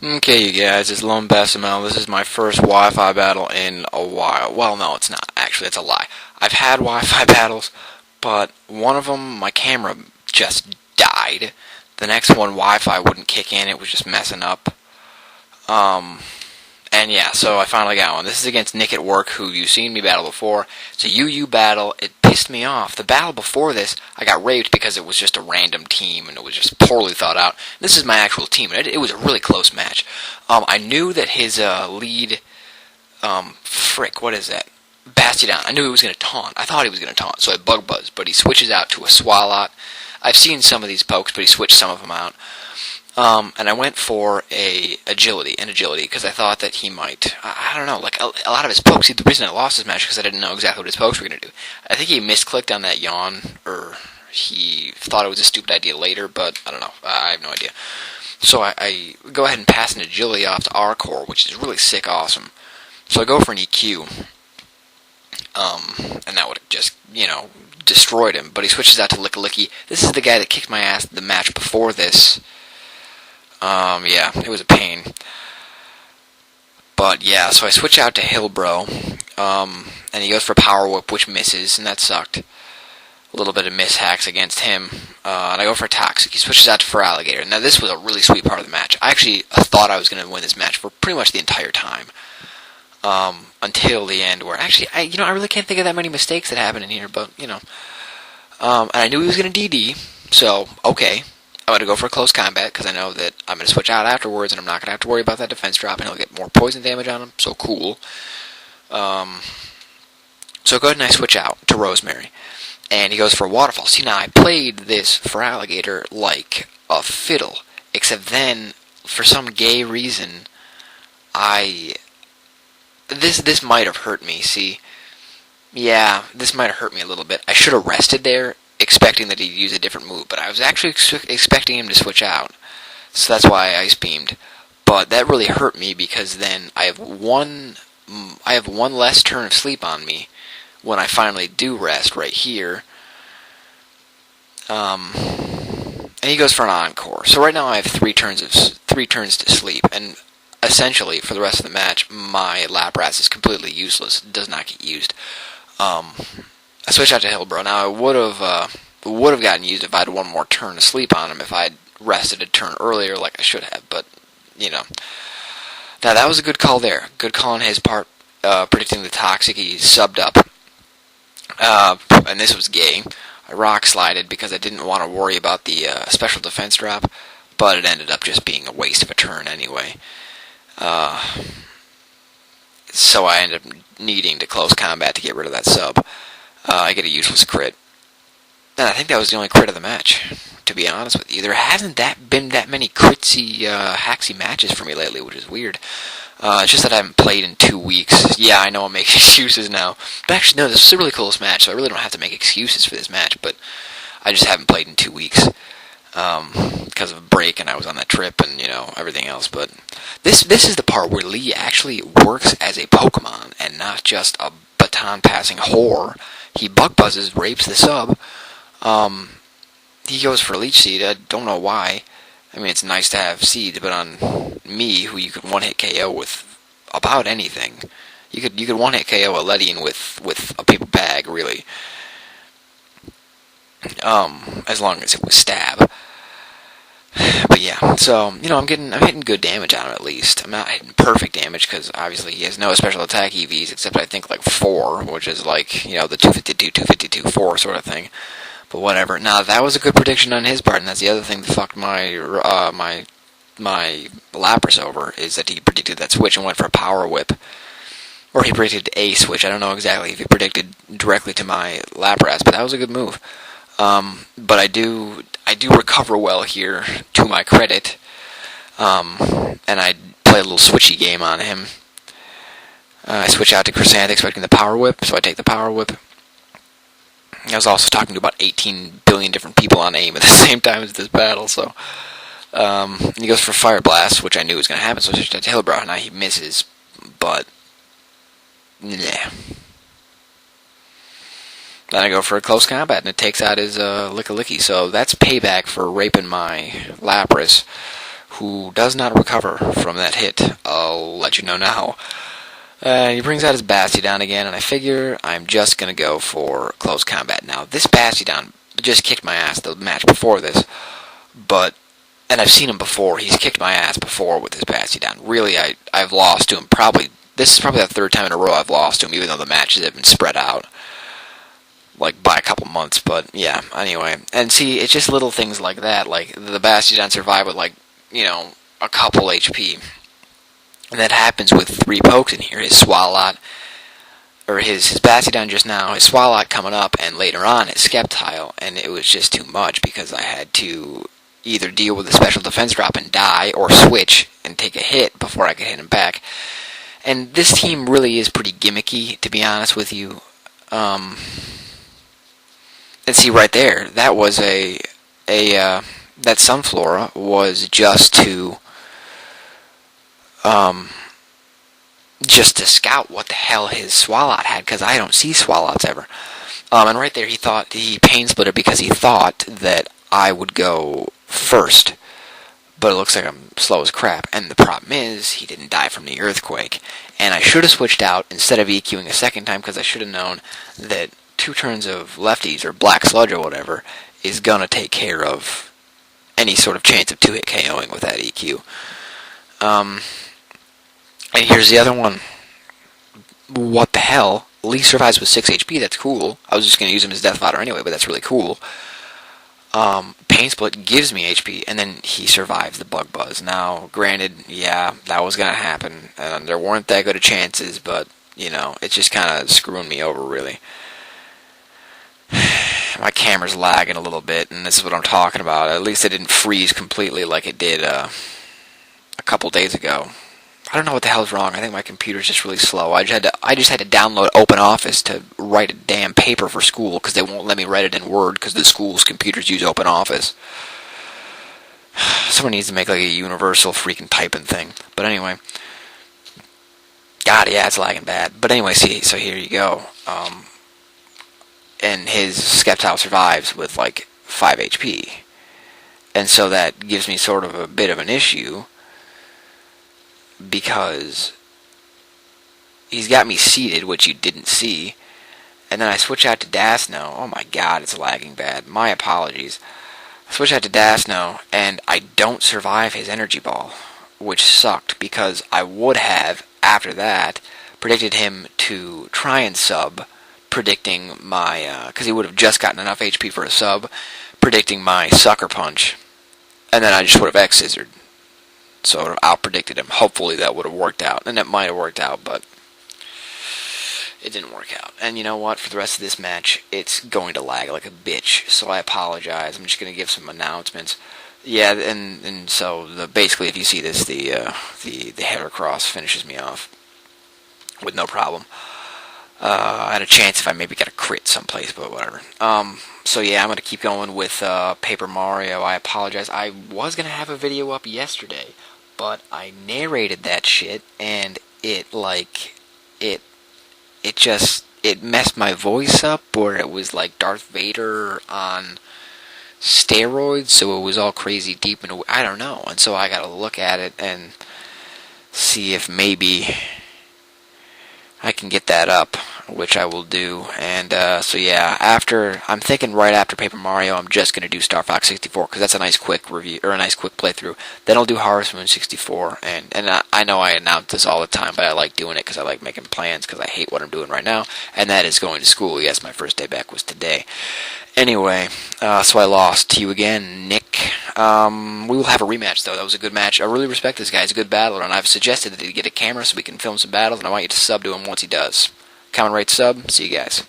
Okay, you guys, it's LoneBesamell. This is my first Wi-Fi battle in a while. Well, no, it's not. Actually, it's a lie. I've had Wi-Fi battles, but one of them, my camera just died. The next one, Wi-Fi wouldn't kick in. It was just messing up. Um, and yeah, so I finally got one. This is against Nick at Work, who you've seen me battle before. It's a UU battle. It pissed me off. The battle before this, I got raped because it was just a random team, and it was just poorly thought out. This is my actual team, and it was a really close match. I knew that his lead, what is that? Bastion. I knew he was going to taunt. I thought he was going to taunt, so I bug buzzed, but he switches out to a Swalot. I've seen some of these pokes, but he switched some of them out. And I went for an agility, because I thought that he might, I don't know, like a lot of his pokes, the reason I lost this match is because I didn't know exactly what his pokes were going to do. I think he misclicked on that yawn, or he thought it was a stupid idea later, but I don't know, I have no idea. So I go ahead and pass an agility off to R-Core, which is really sick awesome. So I go for an EQ, and that would have just, destroyed him, but he switches out to Lickalicky. This is the guy that kicked my ass the match before this. Yeah, it was a pain. But yeah, so I switch out to Hillbro, and he goes for Power Whip, which misses, and that sucked. A little bit of mishacks against him. And I go for Toxic. He switches out to Feraligatr. Now this was a really sweet part of the match. I actually thought I was going to win this match for pretty much the entire time. Until the end, where actually, I really can't think of that many mistakes that happened in here, but, and I knew he was going to DD, so, okay. I'm going to go for a close combat, because I know that I'm going to switch out afterwards, and I'm not going to have to worry about that defense drop, and he'll get more poison damage on him, so cool. So go ahead and I switch out to Rosemary, and he goes for a Waterfall. See, now I played this Feraligatr like a fiddle, except then, for some gay reason, This might have hurt me, see? Yeah, this might have hurt me a little bit. I should have rested there, expecting that he'd use a different move, but I was actually expecting him to switch out, so that's why I Ice Beamed. But that really hurt me, because then I have one less turn of sleep on me when I finally do rest right here. And he goes for an Encore. So right now I have three turns to sleep, and essentially for the rest of the match, my Lapras is completely useless. It does not get used. I switched out to Hillbro. Now I would have gotten used if I had one more turn to sleep on him, if I had rested a turn earlier like I should have, but, Now that was a good call there. Good call on his part, predicting the Toxic. He subbed up. And this was gay. I rock slided because I didn't want to worry about the special defense drop, but it ended up just being a waste of a turn anyway. So I ended up needing to close combat to get rid of that sub. I get a useless crit. And I think that was the only crit of the match, to be honest with you. There hasn't been that many critsy, hacksy matches for me lately, which is weird. It's just that I haven't played in 2 weeks. Yeah, I know I'm making excuses now. But actually, no, this was a really close match, so I really don't have to make excuses for this match, but I just haven't played in 2 weeks. Because of a break, and I was on that trip, and, everything else, but this is the part where Lee actually works as a Pokemon, and not just a baton-passing whore. He bug buzzes, rapes the sub. He goes for Leech Seed. I don't know why. I mean, it's nice to have seeds, but on me, who you could one-hit KO with about anything, you could one-hit KO a Ledian with a paper bag, really. As long as it was stab. But yeah, so, I'm hitting good damage on him at least. I'm not hitting perfect damage, because obviously he has no special attack EVs, except I think like 4, which is like, the 252, 252, 4 sort of thing. But whatever. Now, that was a good prediction on his part, and that's the other thing that fucked my Lapras over, is that he predicted that switch and went for a Power Whip. Or he predicted a switch. I don't know exactly if he predicted directly to my Lapras, but that was a good move. But I do recover well here, to my credit, and I play a little switchy game on him. I switch out to Chrysanthe expecting the Power Whip, so I take the Power Whip. I was also talking to about 18 billion different people on AIM at the same time as this battle, so, and he goes for Fire Blast, which I knew was going to happen, so I switched out to Hillbrow. Now he misses, but, yeah. Then I go for a close combat, and it takes out his Lickalicky. So that's payback for raping my Lapras, who does not recover from that hit. I'll let you know now. He brings out his Bastiodon again, and I figure I'm just going to go for close combat. Now, this Bastiodon just kicked my ass the match before this, and I've seen him before. He's kicked my ass before with his Bastiodon. Really, I've lost to him this is probably the third time in a row I've lost to him, even though the matches have been spread out, like, by a couple months, but, yeah, anyway. And see, it's just little things like that, like, the Bastiodon survived with, like, a couple HP. And that happens with 3 pokes in here. His Swalot, or his Bastiodon just now, his Swalot coming up, and later on his Sceptile, and it was just too much because I had to either deal with a special defense drop and die, or switch and take a hit before I could hit him back. And this team really is pretty gimmicky, to be honest with you. And see right there, that was that Sunflora was just to scout what the hell his Swalot had, because I don't see Swalots ever. And right there he Pain Splitter because he thought that I would go first. But it looks like I'm slow as crap. And the problem is, he didn't die from the Earthquake. And I should have switched out instead of EQing a second time, because I should have known that 2 turns of lefties, or Black Sludge or whatever, is going to take care of any sort of chance of 2-hit KOing with that EQ. And here's the other one. What the hell? Lee survives with 6 HP, that's cool. I was just going to use him as Death Fodder anyway, but that's really cool. Pain Split gives me HP, and then he survives the Bug Buzz. Now, granted, yeah, that was going to happen, and there weren't that good of chances, but, it's just kind of screwing me over, really. My camera's lagging a little bit, and this is what I'm talking about. At least it didn't freeze completely like it did a couple days ago. I don't know what the hell's wrong. I think my computer's just really slow. I just had to download OpenOffice to write a damn paper for school, because they won't let me write it in Word because the school's computers use OpenOffice. Someone needs to make like a universal freaking typing thing. But anyway, God, yeah, it's lagging bad. But anyway, see, so here you go. And his Sceptile survives with like 5 HP, and so that gives me sort of a bit of an issue, because he's got me seated, which you didn't see, and then I switch out to Dasno. Oh my god, it's lagging bad. My apologies. I switch out to Dasno, and I don't survive his Energy Ball, which sucked, because I would have, after that, predicted him to try and sub, predicting my, because he would have just gotten enough HP for a sub, predicting my Sucker Punch, and then I just would have X-Scissored. So I would have out-predicted him. Hopefully that would have worked out. And it might have worked out, but it didn't work out. And you know what? For the rest of this match, it's going to lag like a bitch. So I apologize. I'm just going to give some announcements. Yeah, and so basically, if you see this, the Heracross finishes me off with no problem. I had a chance if I maybe got a crit someplace, but whatever. So yeah, I'm going to keep going with Paper Mario. I apologize. I was going to have a video up yesterday, but I narrated that shit, and it messed my voice up, or it was like Darth Vader on steroids, so it was all crazy deep into, I don't know. And so I got to look at it and see if maybe I can get that up, which I will do. And so yeah, I'm thinking right after Paper Mario, I'm just gonna do Star Fox 64, because that's a nice quick review, or a nice quick playthrough. Then I'll do Harvest Moon 64, and I know I announce this all the time, but I like doing it because I like making plans, because I hate what I'm doing right now, and that is going to school. Yes, my first day back was today. Anyway, so I lost to you again, Nick. We will have a rematch, though. That was a good match. I really respect this guy. He's a good battler, and I've suggested that he get a camera so we can film some battles, and I want you to sub to him once he does. Comment, rate, sub. See you guys.